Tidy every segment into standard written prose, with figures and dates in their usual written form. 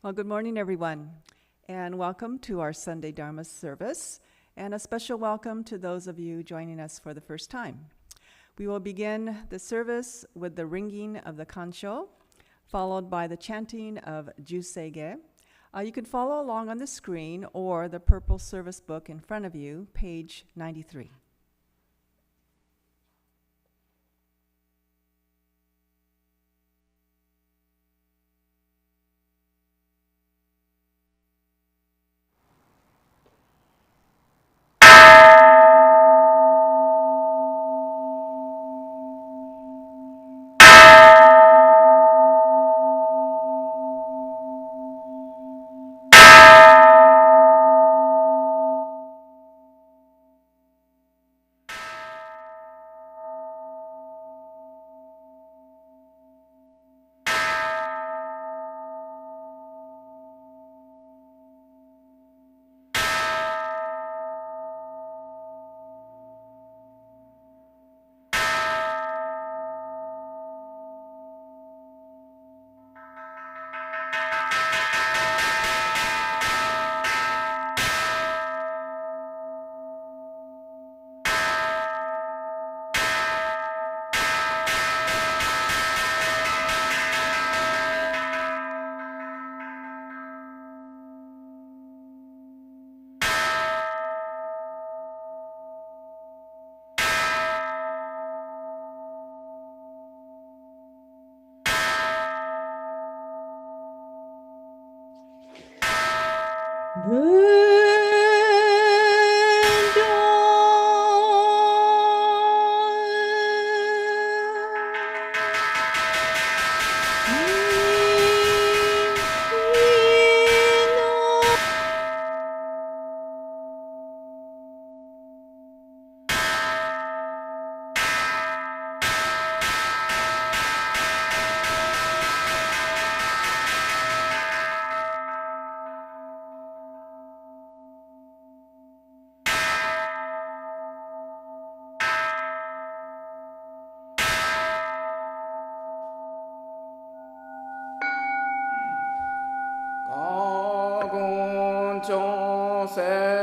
Well, good morning, everyone, and welcome to our Sunday Dharma service, and a special welcome to those of you joining us for the first time. We will begin the service with the ringing of the kancho, followed by the chanting of Jusege. You can follow along on the screen or the purple service book in front of you, page 93. Hare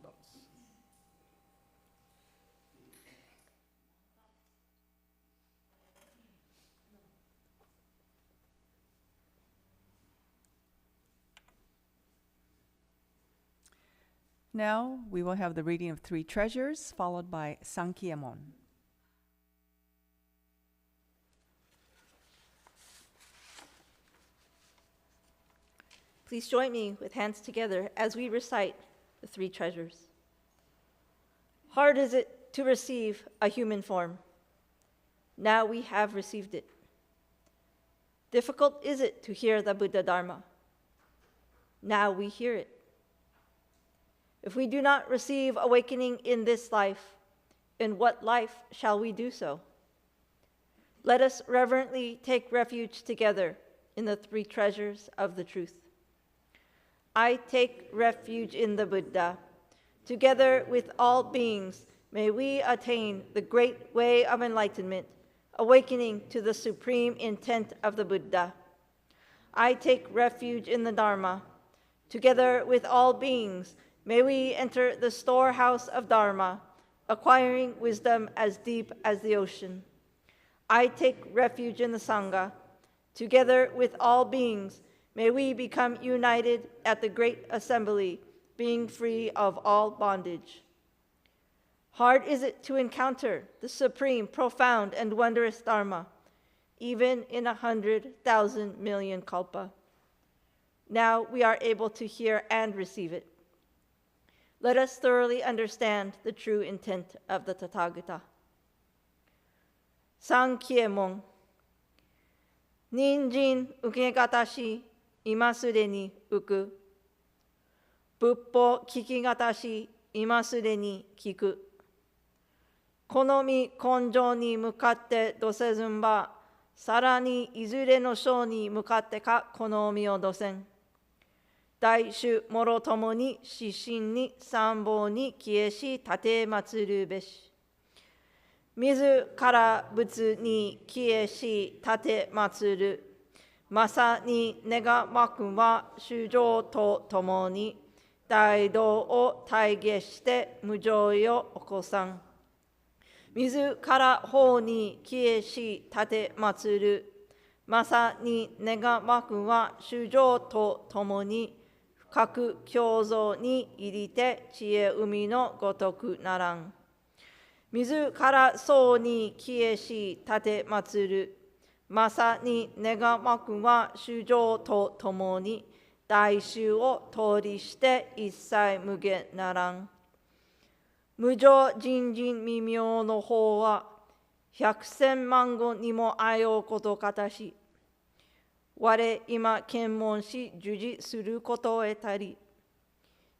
です。Now we will have the reading of three treasures, followed by Sankyemon. Please join me with hands together as we recite the three treasures. Hard is it to receive a human form. Now we have received it. Difficult is it to hear the Buddha Dharma. Now we hear it. If we do not receive awakening in this life, in what life shall we do so? Let us reverently take refuge together in the three treasures of the truth. I take refuge in the Buddha. Together with all beings, may we attain the great way of enlightenment, awakening to the supreme intent of the Buddha. I take refuge in the Dharma. Together with all beings, may we enter the storehouse of Dharma, acquiring wisdom as deep as the ocean. I take refuge in the Sangha. Together with all beings, may we become united at the great assembly, being free of all bondage. Hard is it to encounter the supreme, profound, and wondrous Dharma, even in 100,000 million kalpa. Now we are able to hear and receive it. Let us thoroughly understand the true intent of the Tathagata. Sankyemon. Ninjin ukegatashi imasure ni uku. Buppo kikigatashi imasure ni kiku. Konomi konjo ni mukatte dosezun ba, sara ni izure no shou ni mukatte ka konomi o dosen. Daishu moro tomo ni shishin ni sanbo ni kieshi tate matsuru beshi. Mizu kara butsu ni kieshi tate matsuru. Masa ni nega maku wa shujo to tomo ni 大道を体現して無常を起こさん。自ら法に帰依し立て祀る。まさに願わくは衆生と共に深く共造に入りて知恵海のごとくならん。自ら僧に帰依し立て祀る。まさに願わくは衆生と共に大衆を通りして一切無限ならん。無常人人未明の法は百千万語にもあようことかたし、我今検問し従事することを得たり、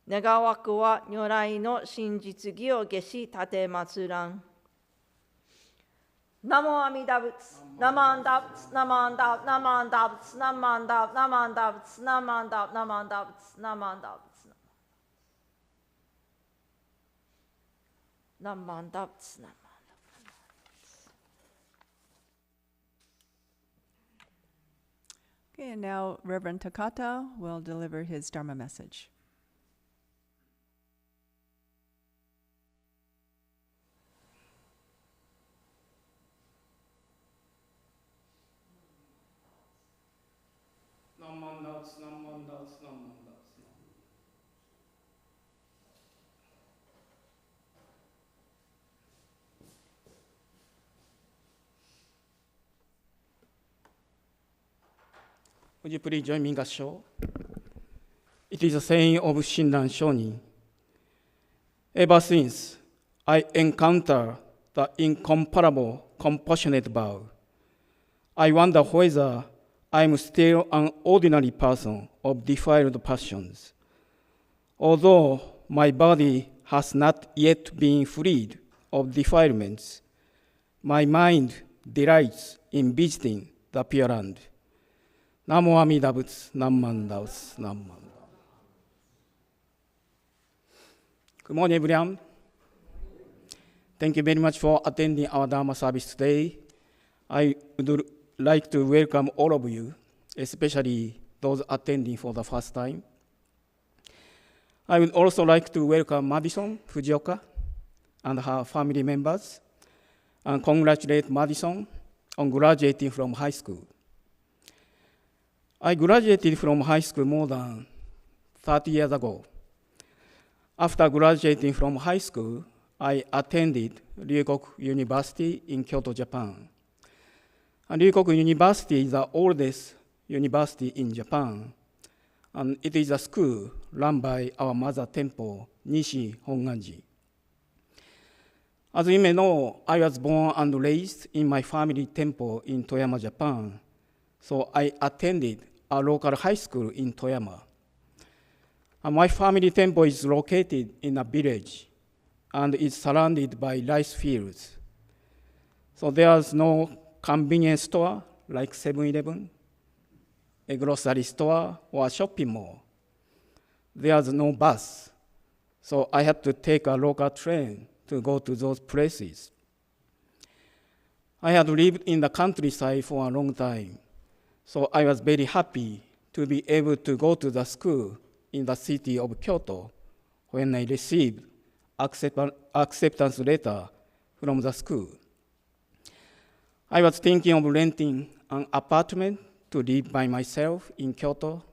願わくは如来の真実義を下し立て祀らん。ナモアミダ仏、ナマンダ仏、ナマンダ仏、ナマンダ仏、ナマンダ仏、ナマンダ仏、ナマンダ仏、ナマンダ仏、ナマンダ仏、ナマンダ仏、ナマンダ仏。Okay, and now Reverend Takata will deliver his Dharma message. Would you please join me in Gassho? It is a saying of Shinran Shonin. Ever since I encountered the incomparable compassionate Tao, I wonder whether I am still an ordinary person of defiled passions. Although my body has not yet been freed of defilements, my mind delights in visiting the Pure Land. Namo Amida Butsu, Namman Daos, Namman. Good morning, everyone. Thank you very much for attending our Dharma service today. I would like to welcome all of you, especially those attending for the first time. I would also like to welcome Madison Fujioka and her family members, and congratulate Madison on graduating from high school. I graduated from high school more than 30 years ago. After graduating from high school, I attended Ryukoku University in Kyoto, Japan. And Ryukoku University is the oldest university in Japan, and it is a school run by our mother temple, Nishi Honganji. As you may know, I was born and raised in my family temple in Toyama, Japan, so I attended a local high school in Toyama. And my family temple is located in a village and is surrounded by rice fields. So there's no convenience store like 7-Eleven, a grocery store, or a shopping mall. There's no bus, so I had to take a local train to go to those places. I had lived in the countryside for a long time, so I was very happy to be able to go to the school in the city of Kyoto when I received acceptance letter from the school. I was thinking of renting an apartment to live by myself in Kyoto,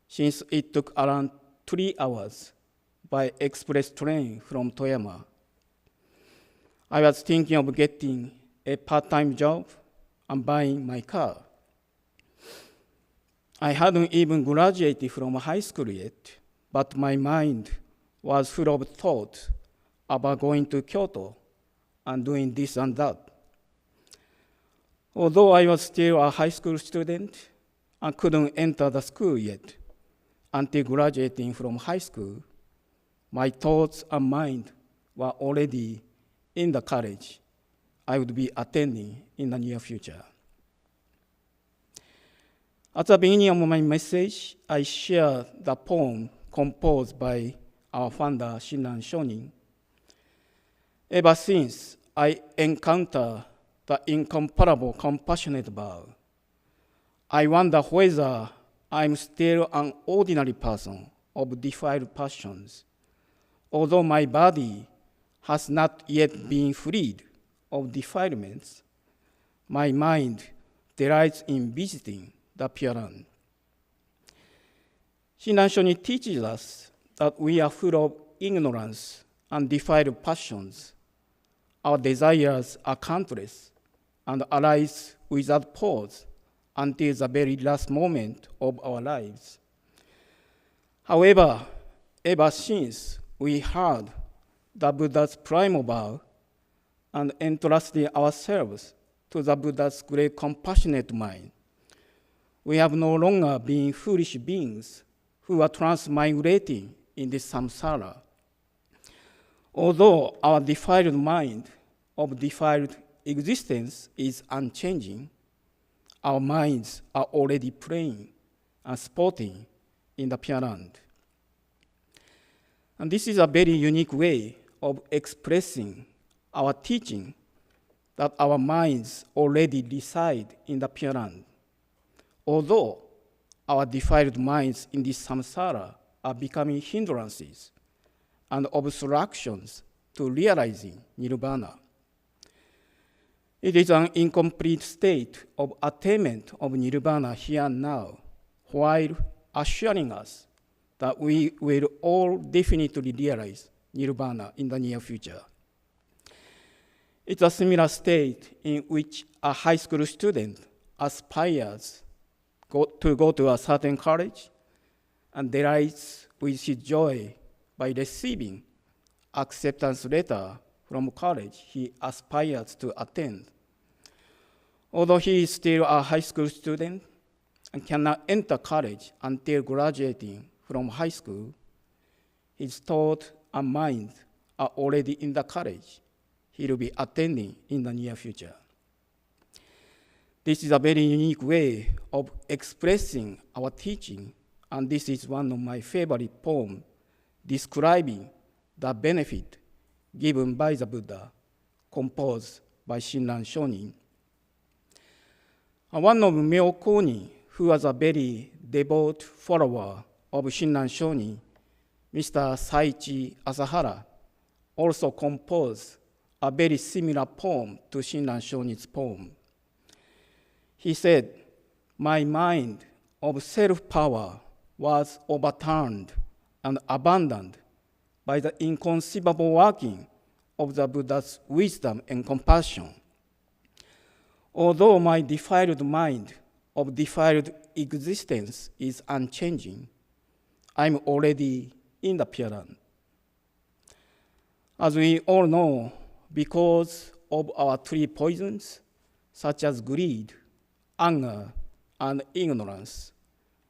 since it took around 3 hours by express train from Toyama. I was thinking of getting a part-time job and buying my car. I hadn't even graduated from high school yet, but my mind was full of thoughts about going to Kyoto and doing this and that. Although I was still a high school student, I couldn't enter the school yet. Until graduating from high school, my thoughts and mind were already in the college I would be attending in the near future. At the beginning of my message, I shared the poem composed by our founder, Shinran Shonin. Ever since I encountered the incomparable compassionate Tao, I wonder whether I'm still an ordinary person of defiled passions. Although my body has not yet been freed of defilements, my mind delights in visiting the Pure Land. Shinran-shonin teaches us that we are full of ignorance and defiled passions. Our desires are countless and arise without pause until the very last moment of our lives. However, ever since we heard the Buddha's primal vow and entrusted ourselves to the Buddha's great compassionate mind, we have no longer been foolish beings who are transmigrating in this samsara. Although our defiled mind of defiled existence is unchanging, our minds are already playing and sporting in the Pure Land. And this is a very unique way of expressing our teaching that our minds already reside in the Pure Land. Although our defiled minds in this samsara are becoming hindrances and obstructions to realizing nirvana. It is an incomplete state of attainment of nirvana here and now, while assuring us that we will all definitely realize nirvana in the near future. It's a similar state in which a high school student aspires to go to a certain college and delights with his joy by receiving acceptance letter from college he aspires to attend. Although he is still a high school student and cannot enter college until graduating from high school, his thought and mind are already in the college he will be attending in the near future. This is a very unique way of expressing our teaching, and this is one of my favorite poems describing the benefit given by the Buddha, composed by Shinran-shonin. One of Myokonin, who was a very devout follower of Shinran-shonin, Mr. Saichi Asahara, also composed a very similar poem to Shinran-shonin's poem. He said, "My mind of self-power was overturned and abandoned by the inconceivable working of the Buddha's wisdom and compassion. Although my defiled mind of defiled existence is unchanging, I'm already in the Pure Land." As we all know, because of our three poisons, such as greed, anger, and ignorance,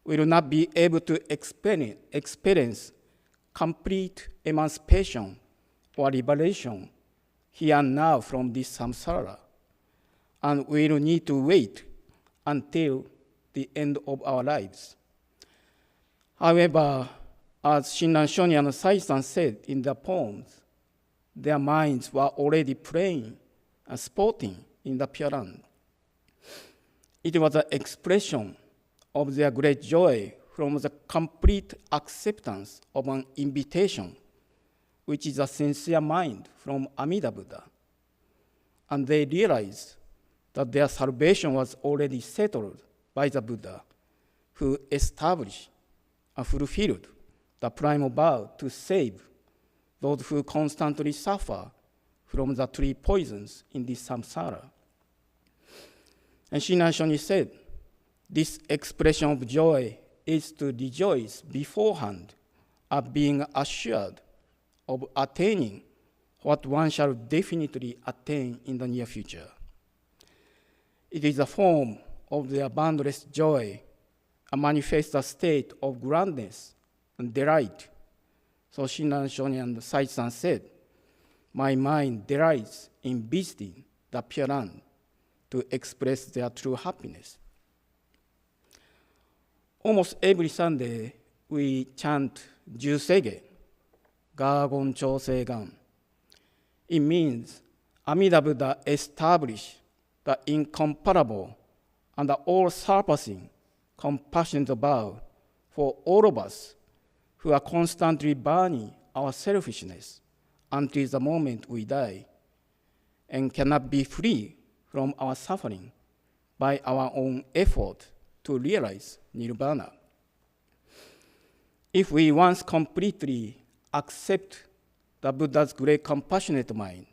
we will not be able to experience complete emancipation or liberation here and now from this samsara, and we will need to wait until the end of our lives. However, as Shinran-shonin and Sai-san said in their poems, their minds were already playing and sporting in the Pure Land. It was an expression of their great joy from the complete acceptance of an invitation, which is a sincere mind from Amida Buddha. And they realized that their salvation was already settled by the Buddha, who established and fulfilled the primal vow to save those who constantly suffer from the three poisons in this samsara. And Shinran-shonin said, this expression of joy is to rejoice beforehand at being assured of attaining what one shall definitely attain in the near future. It is a form of their boundless joy, a manifest state of grandness and delight. So Shinran-shonin and Sai-san said, "My mind delights in visiting the Pure Land to express their true happiness." Almost every Sunday, we chant Jusege, Gagon Chosegan. It means Amida Buddha established the incomparable and the all-surpassing compassionate vow for all of us who are constantly burning our selfishness until the moment we die, and cannot be free from our suffering by our own effort to realize nirvana. If we once completely accept the Buddha's great compassionate mind,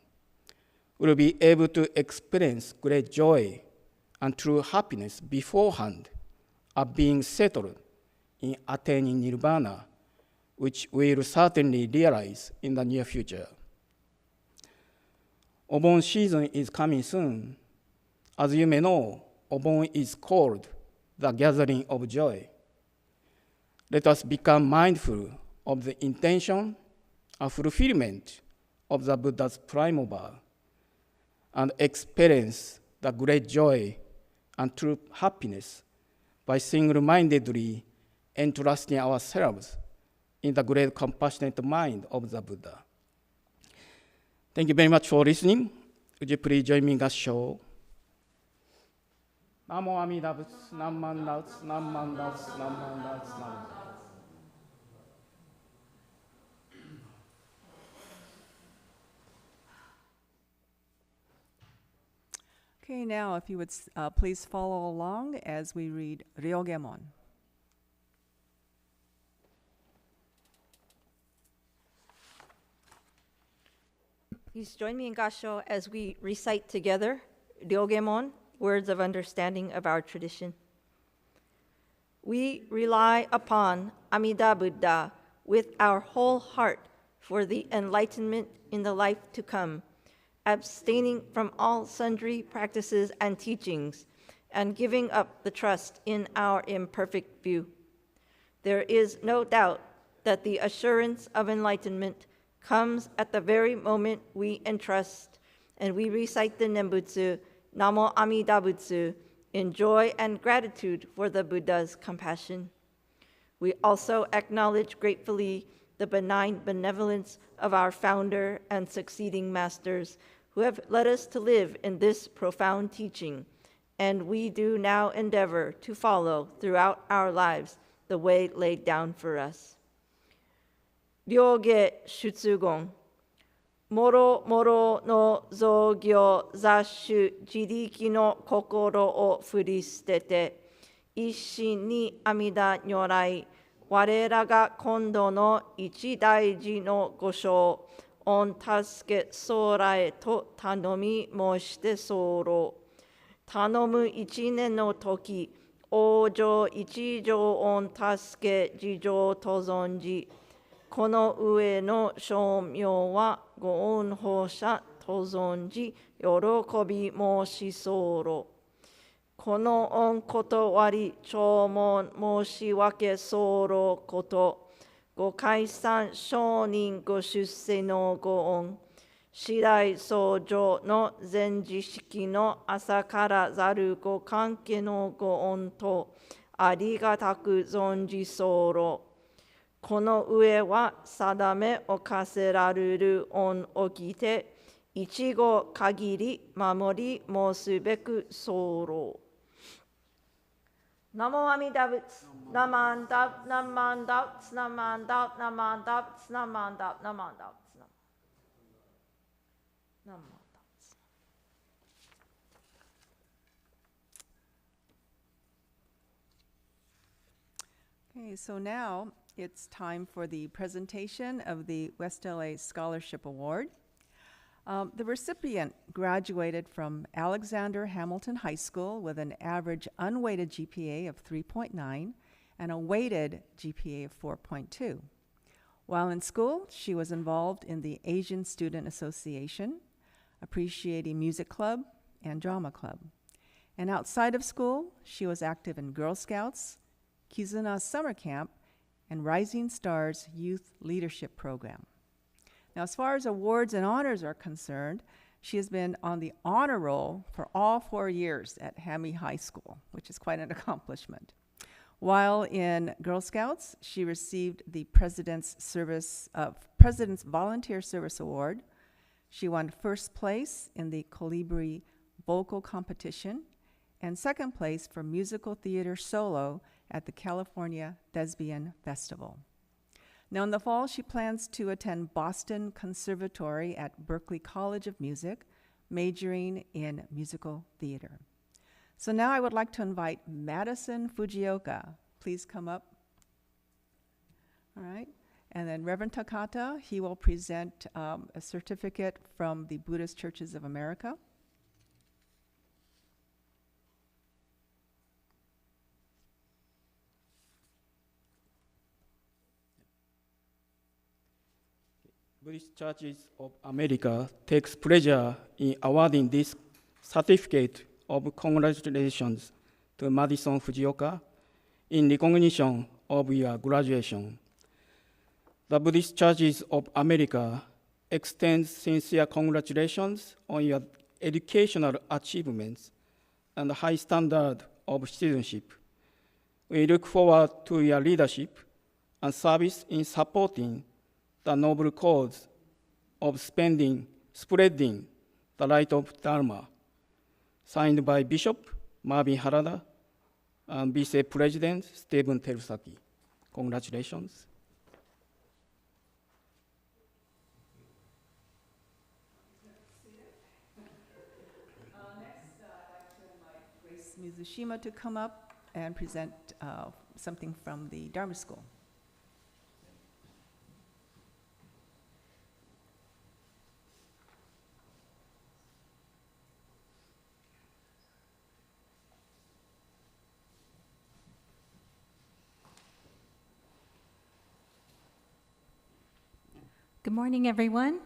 we'll be able to experience great joy and true happiness beforehand of being settled in attaining nirvana, which we'll certainly realize in the near future. Obon season is coming soon. As you may know, Obon is called the gathering of joy. Let us become mindful of the intention and fulfillment of the Buddha's primal birth and experience the great joy and true happiness by single-mindedly entrusting ourselves in the great compassionate mind of the Buddha. Thank you very much for listening. Would you please join me in Gassho? Namo Amida Butsu, Namman Dautsu, Namman Dautsu, Namman Dautsu, Namman. Okay, now if you would please follow along as we read Ryogemon. Please join me in Gassho as we recite together Ryogemon, words of understanding of our tradition. We rely upon Amida Buddha with our whole heart for the enlightenment in the life to come, abstaining from all sundry practices and teachings, and giving up the trust in our imperfect view. There is no doubt that the assurance of enlightenment comes at the very moment we entrust and we recite the Nembutsu, Namo Amida Butsu, in joy and gratitude for the Buddha's compassion. We also acknowledge gratefully the benign benevolence of our founder and succeeding masters who have led us to live in this profound teaching, and we do now endeavor to follow throughout our lives the way laid down for us. Ryoge Shutsugon. Moro moro no zogyo zashu jiriki no kokoro o furistete. Ishi ni amida nyorai. Warera ga kondo no ichi daiji no gosho. On tasuke sorae to tanomi moshite soro. Tanomu ichine no toki. Ojo ichijo on tasuke jijo tozonji. この上の称名はご恩報者と存じ喜び申し候。この恩断り弔問申し訳候こと。ご解散承認ご出世のご恩。次第相乗の前時式の朝からざるご関係のご恩とありがたく存じ候。この上は定めを課せられる恩をきて、一語限り守り申すべく候。ナモアミダ仏、ナマンダブ、ナマンダブ、ナマンダブ、ナマンダブ、ナマンダブ、ナマンダブ、ナマンダブ。Okay, so now it's time for the presentation of the West LA Scholarship Award. The recipient graduated from Alexander Hamilton High School with an average unweighted GPA of 3.9 and a weighted GPA of 4.2. While in school, she was involved in the Asian Student Association, Appreciating Music Club, and Drama Club. And outside of school, she was active in Girl Scouts, Kizuna Summer Camp, and Rising Stars Youth Leadership Program. Now, as far as awards and honors are concerned, she has been on the honor roll for all 4 years at Hammy High School, which is quite an accomplishment. While in Girl Scouts, she received the President's Volunteer Service Award. She won first place in the Colibri Vocal Competition and second place for musical theater solo at the California Thespian Festival. Now, in the fall, she plans to attend Boston Conservatory at Berklee College of Music, majoring in musical theater. So now I would like to invite Madison Fujioka. Please come up. All right. And then Reverend Takata, he will present a certificate from the Buddhist Churches of America. Buddhist Churches of America takes pleasure in awarding this certificate of congratulations to Madison Fujioka in recognition of your graduation. The Buddhist Churches of America extends sincere congratulations on your educational achievements and high standard of citizenship. We look forward to your leadership and service in supporting the noble cause of spreading the light of Dharma. Signed by Bishop Marvin Harada and Vice President Stephen Terusaki. Congratulations. Next, I'd like to invite Grace Mizushima to come up and present something from the Dharma School. Good morning, everyone.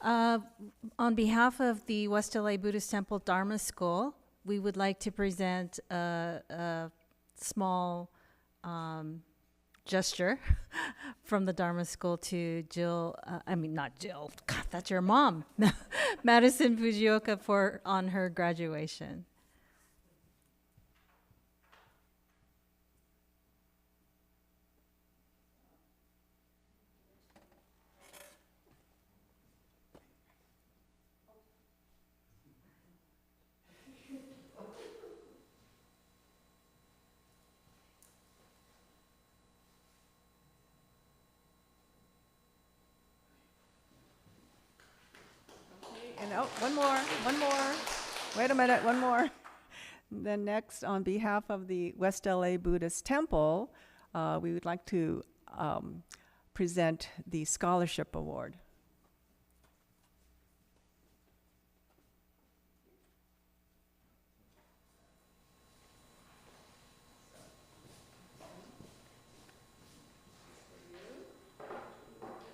On behalf of the West LA Buddhist Temple Dharma School, we would like to present a small gesture from the Dharma School to not Jill, God, that's your mom, Madison Fujioka on her graduation. And one more. Wait a minute, one more. Then next, on behalf of the West LA Buddhist Temple, we would like to present the Scholarship Award.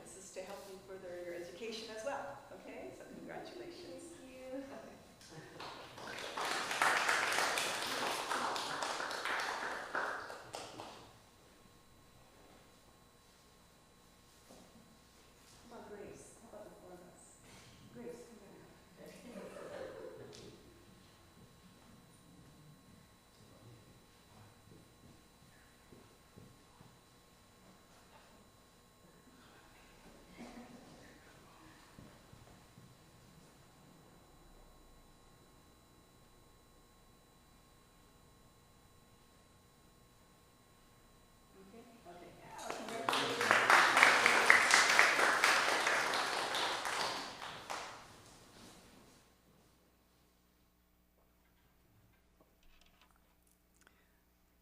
This is to help you further your education as well. Okay, so congratulations.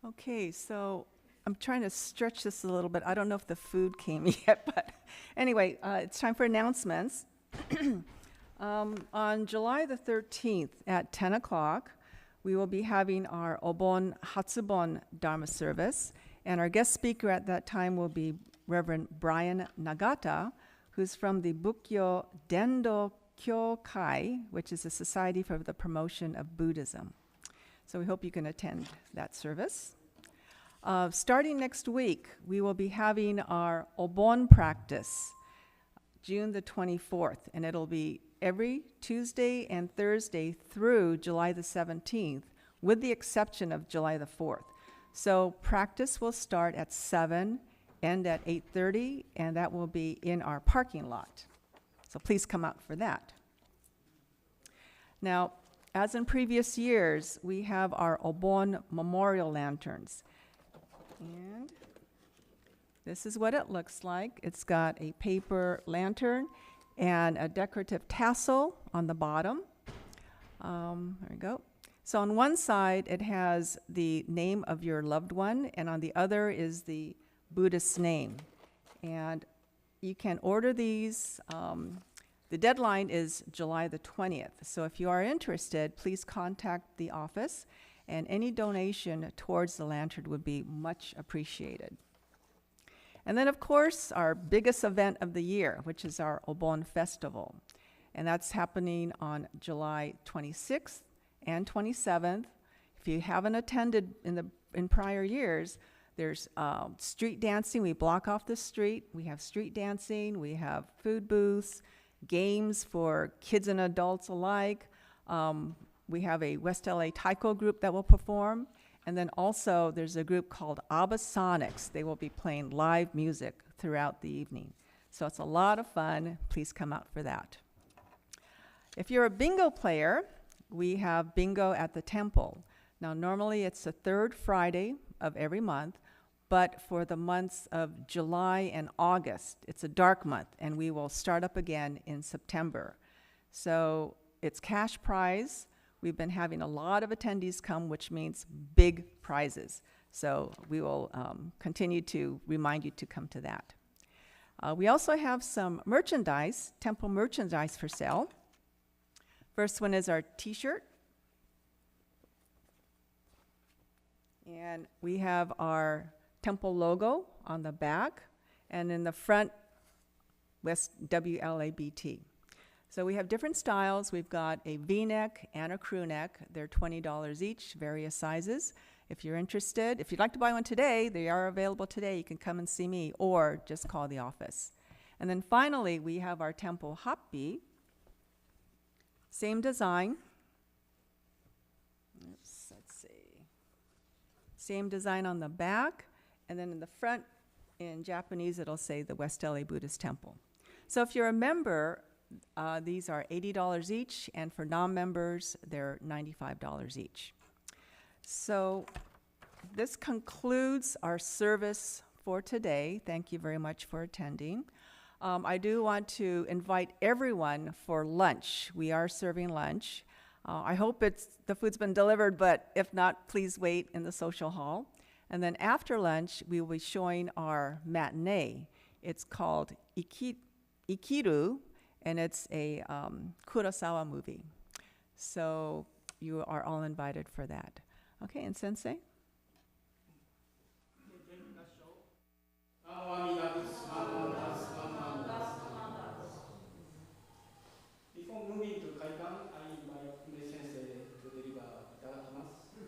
Okay, so I'm trying to stretch this a little bit. I don't know if the food came yet, but anyway, it's time for announcements. On July the 13th at 10 o'clock, we will be having our Obon Hatsubon Dharma service, and our guest speaker at that time will be Reverend Brian Nagata, who's from the Bukkyo Dendo Kyokai, which is a society for the promotion of Buddhism. So we hope you can attend that service. Starting next week, we will be having our Obon practice, June the 24th, and it'll be every Tuesday and Thursday through July the 17th, with the exception of July the 4th. So practice will start at 7, end at 8:30, and that will be in our parking lot. So please come out for that. Now, as in previous years, we have our Obon memorial lanterns. And This is what it looks like. It's got a paper lantern and a decorative tassel on the bottom. There we go. So on one side, it has the name of your loved one, and on the other is the Buddhist name. And you can order these. The deadline is July the 20th. So if you are interested, please contact the office, and any donation towards the lantern would be much appreciated. And then, of course, our biggest event of the year, which is our Obon Festival. And that's happening on July 26th and 27th. If you haven't attended in prior years, there's street dancing. We block off the street. We have street dancing. We have food booths, games for kids and adults alike. We have a West LA Taiko group that will perform. And then also there's a group called ABBA Sonics. They will be playing live music throughout the evening. So it's a lot of fun. Please come out for that. If you're a bingo player, we have bingo at the temple. Now, normally it's the third Friday of every month, but for the months of July and August, it's a dark month, and we will start up again in September. So it's cash prize. We've been having a lot of attendees come, which means big prizes. So we will continue to remind you to come to that. We also have some merchandise, temple merchandise for sale. First one is our t-shirt. And we have our temple logo on the back, and in the front, WLABT. So we have different styles. We've got a V-neck and a crew neck. They're $20 each, various sizes. If you're interested, if you'd like to buy one today, they are available today. You can come and see me or just call the office. And then finally, we have our temple happi. Same design. Let's see. Same design on the back, and then in the front, in Japanese, it'll say the West LA Buddhist Temple. So if you're a member, these are $80 each, and for non-members, they're $95 each. So this concludes our service for today. Thank you very much for attending. I do want to invite everyone for lunch. We are serving lunch. I hope the food's been delivered, but if not, please wait in the social hall. And then after lunch, we will be showing our matinee. It's called Ikiru, and it's a Kurosawa movie. So you are all invited for that. Okay, and Sensei? Before moving to Kaikan, I invite Sensei to deliver itadakimasu.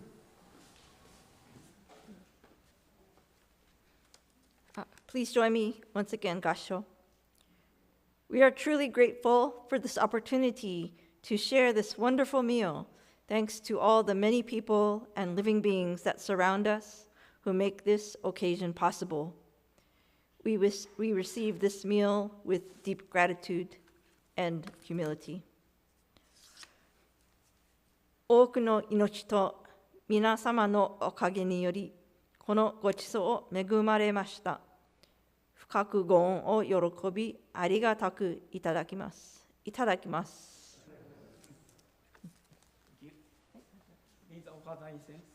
Please join me once again, Gasho. We are truly grateful for this opportunity to share this wonderful meal, thanks to all the many people and living beings that surround us who make this occasion possible. We receive this meal with deep gratitude and humility. 多くの命と皆様のおかげにより、このごちそうを恵まれました。深くご恩を喜び、ありがたくいただきます。いただきます。These are Okada incense.